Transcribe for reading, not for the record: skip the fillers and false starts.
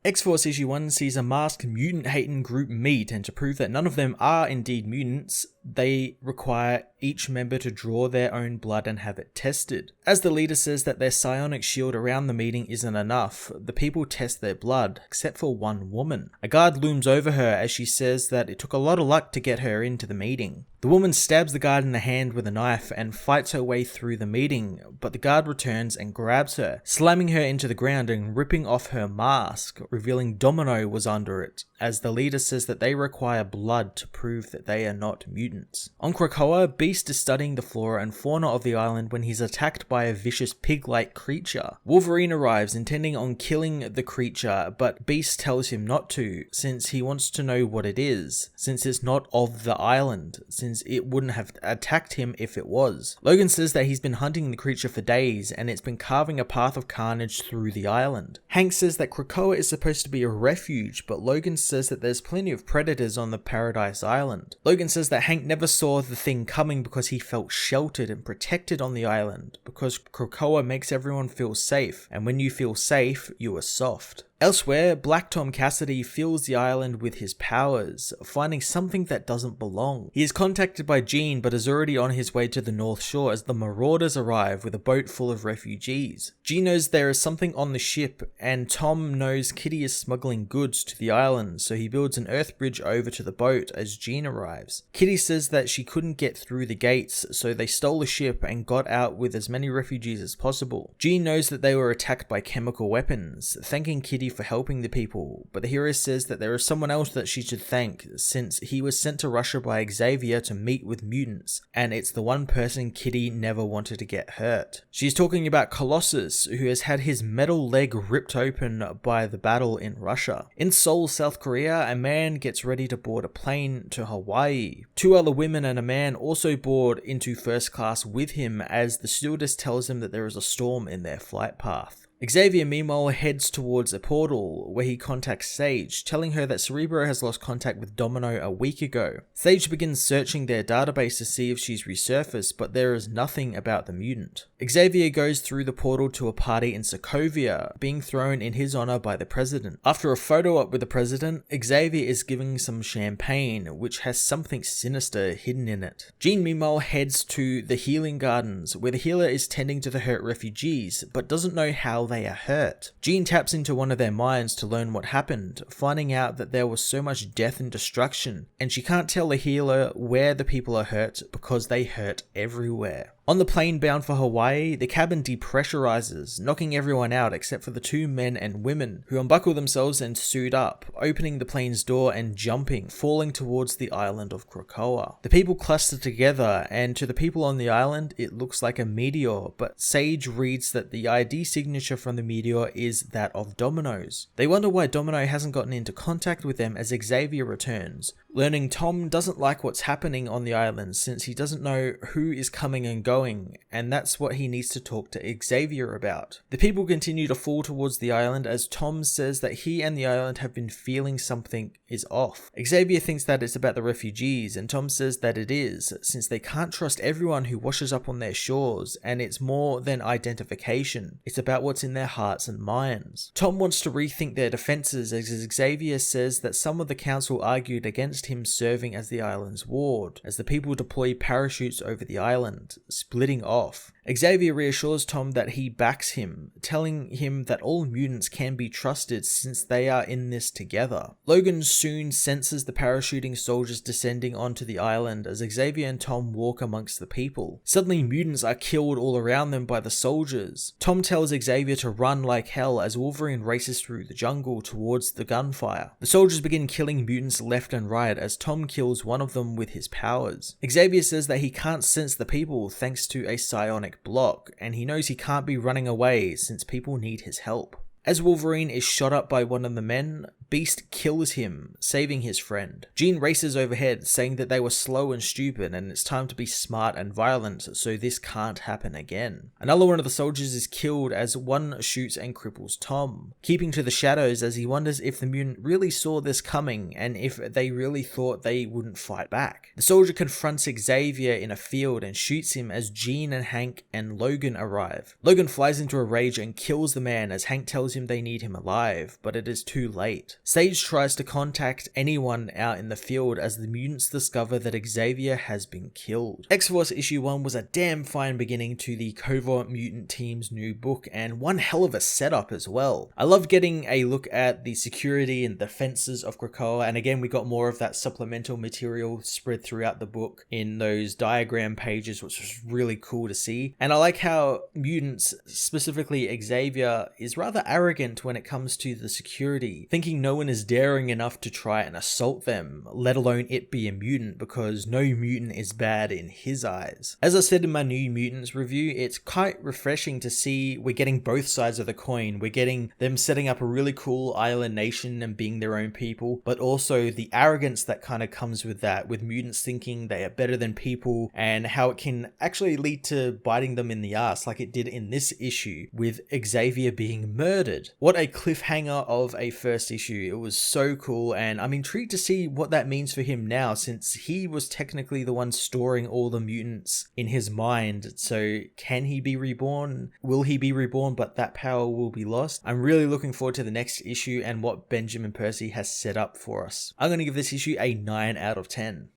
X-Force Issue 1 sees a masked mutant-hating group meet, and to prove that none of them are indeed mutants, they require each member to draw their own blood and have it tested. As the leader says that their psionic shield around the meeting isn't enough, the people test their blood, except for one woman. A guard looms over her as she says that it took a lot of luck to get her into the meeting. The woman stabs the guard in the hand with a knife and fights her way through the meeting, but the guard returns and grabs her, slamming her into the ground and ripping off her mask, revealing Domino was under it, as the leader says that they require blood to prove that they are not mutants. On Krakoa, Beast is studying the flora and fauna of the island when he's attacked by a vicious pig-like creature. Wolverine arrives intending on killing the creature, but Beast tells him not to, since he wants to know what it is, since it's not of the island, since it wouldn't have attacked him if it was. Logan says that he's been hunting the creature for days and it's been carving a path of carnage through the island. Hank says that Krakoa is supposed to be a refuge, but Logan says that there's plenty of predators on the Paradise Island. Logan says that Hank never saw the thing coming because he felt sheltered and protected on the island, because Krakoa makes everyone feel safe, and when you feel safe, you are soft. Elsewhere, Black Tom Cassidy fills the island with his powers, finding something that doesn't belong. He is contacted by Jean but is already on his way to the North Shore as the Marauders arrive with a boat full of refugees. Jean knows there is something on the ship, and Tom knows Kitty is smuggling goods to the island, so he builds an earth bridge over to the boat as Jean arrives. Kitty says that she couldn't get through the gates, so they stole the ship and got out with as many refugees as possible. Jean knows that they were attacked by chemical weapons, thanking Kitty for helping the people, but the hero says that there is someone else that she should thank, since he was sent to Russia by Xavier to meet with mutants, and it's the one person Kitty never wanted to get hurt. She's talking about Colossus, who has had his metal leg ripped open by the battle in Russia. In Seoul, South Korea, a man gets ready to board a plane to Hawaii. Two other women and a man also board into first class with him, as the stewardess tells him that there is a storm in their flight path. Xavier meanwhile heads towards a portal where he contacts Sage, telling her that Cerebro has lost contact with Domino a week ago. Sage begins searching their database to see if she's resurfaced, but there is nothing about the mutant. Xavier goes through the portal to a party in Sokovia, being thrown in his honor by the president. After a photo op with the president, Xavier is giving some champagne, which has something sinister hidden in it. Jean meanwhile heads to the healing gardens, where the healer is tending to the hurt refugees, but doesn't know how they are hurt. Jean taps into one of their minds to learn what happened, finding out that there was so much death and destruction, and she can't tell the healer where the people are hurt because they hurt everywhere. On the plane bound for Hawaii, the cabin depressurizes, knocking everyone out except for the two men and women, who unbuckle themselves and suit up, opening the plane's door and jumping, falling towards the island of Krakoa. The people cluster together, and to the people on the island, it looks like a meteor, but Sage reads that the ID signature from the meteor is that of Domino's. They wonder why Domino hasn't gotten into contact with them as Xavier returns, learning Tom doesn't like what's happening on the island since he doesn't know who is coming and going, and that's what he needs to talk to Xavier about. The people continue to fall towards the island as Tom says that he and the island have been feeling something is off. Xavier thinks that it's about the refugees, and Tom says that it is, since they can't trust everyone who washes up on their shores, and it's more than identification, it's about what's in their hearts and minds. Tom wants to rethink their defenses as Xavier says that some of the council argued against him serving as the island's ward, as the people deploy parachutes over the island, splitting off. Xavier reassures Tom that he backs him, telling him that all mutants can be trusted since they are in this together. Logan soon senses the parachuting soldiers descending onto the island as Xavier and Tom walk amongst the people. Suddenly mutants are killed all around them by the soldiers. Tom tells Xavier to run like hell as Wolverine races through the jungle towards the gunfire. The soldiers begin killing mutants left and right as Tom kills one of them with his powers. Xavier says that he can't sense the people thanks to a psionic block, and he knows he can't be running away since people need his help. As Wolverine is shot up by one of the men, Beast kills him, saving his friend. Jean races overhead, saying that they were slow and stupid and it's time to be smart and violent so this can't happen again. Another one of the soldiers is killed as one shoots and cripples Tom, keeping to the shadows as he wonders if the mutant really saw this coming and if they really thought they wouldn't fight back. The soldier confronts Xavier in a field and shoots him as Jean and Hank and Logan arrive. Logan flies into a rage and kills the man as Hank tells him they need him alive, but it is too late. Sage tries to contact anyone out in the field as the mutants discover that Xavier has been killed. X-Force issue 1 was a damn fine beginning to the Covert Mutant team's new book, and one hell of a setup as well. I loved getting a look at the security and defenses of Krakoa, and again we got more of that supplemental material spread throughout the book in those diagram pages, which was really cool to see. And I like how mutants, specifically Xavier, is rather arrogant when it comes to the security, thinking no one is daring enough to try and assault them, let alone it be a mutant, because no mutant is bad in his eyes. As I said in my New Mutants review, it's quite refreshing to see we're getting both sides of the coin. We're getting them setting up a really cool island nation and being their own people, but also the arrogance that kind of comes with that, with mutants thinking they are better than people, and how it can actually lead to biting them in the ass like it did in this issue with Xavier being murdered. What a cliffhanger of a first issue. It was so cool, and I'm intrigued to see what that means for him now, since he was technically the one storing all the mutants in his mind. So can he be reborn? Will he be reborn but that power will be lost? I'm really looking forward to the next issue and what Benjamin Percy has set up for us. I'm going to give this issue a 9 out of 10.